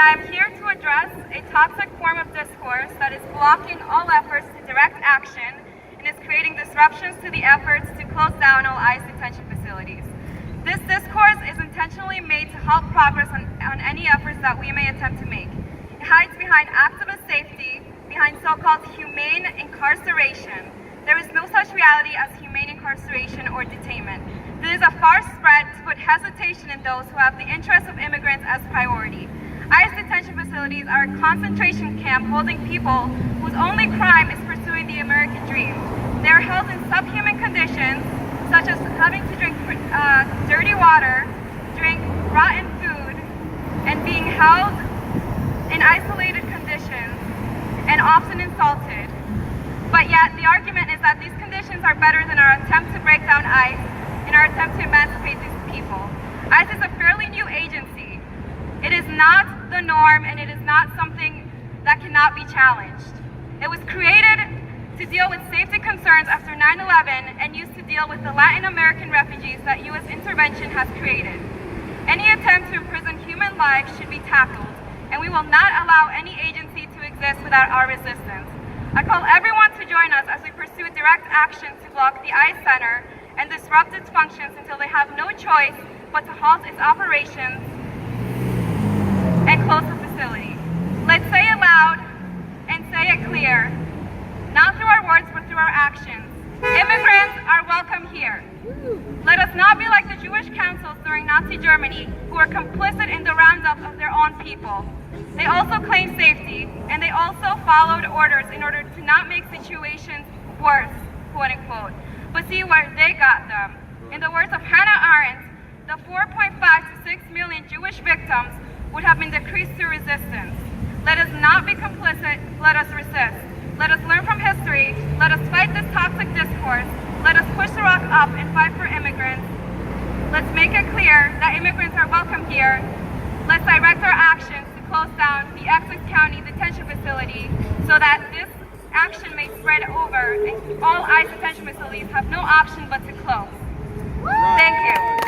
and I am here to address a toxic form of discourse that is blocking all efforts to direct action and is creating disruptions to the efforts to close down all ICE detention facilities. This discourse is intentionally made to halt progress on any efforts that we may attempt to make. It hides behind activist safety, behind so-called humane incarceration. There is no such reality as humane incarceration or detainment. This is a farce spread to put hesitation in those who have the interests of immigrants as priority. ICE detention facilities are a concentration camp holding people whose only crime is pursuing the American dream. They are held in subhuman conditions, such as having to drink dirty water, drink rotten food, and being held in isolated conditions and often insulted. But yet, the argument is that these conditions are better than our attempt to break down ICE and our attempt to emancipate these people. ICE is a fairly new agency. It is not the norm, and it is not something that cannot be challenged. It was created to deal with safety concerns after 9/11 and used to deal with the Latin American refugees that U.S. intervention has created. Any attempt to imprison human lives should be tackled, and we will not allow any agency to exist without our resistance. I call everyone to join us as we pursue direct action to block the ICE Center and disrupt its functions until they have no choice but to halt its operations and close the facility. Let's say it loud and say it clear, not through our words but through our actions. Immigrants are welcome here. Let us not be like the Jewish councils during Nazi Germany who were complicit in the roundup of their own people. They also claimed safety, and they also followed orders in order to not make situations worse, quote unquote. But see where they got them. In the words of Hannah Arendt, the 4.5 to 6 million Jewish victims would have been decreased through resistance. Let us not be complicit, let us resist. Let us learn from history, let us fight this toxic discourse, let us push the rock up and fight for immigrants. Let's make it clear that immigrants are welcome here. Let's direct our actions to close down the Essex County detention facility so that this action may spread over and all ICE detention facilities have no option but to close. Thank you.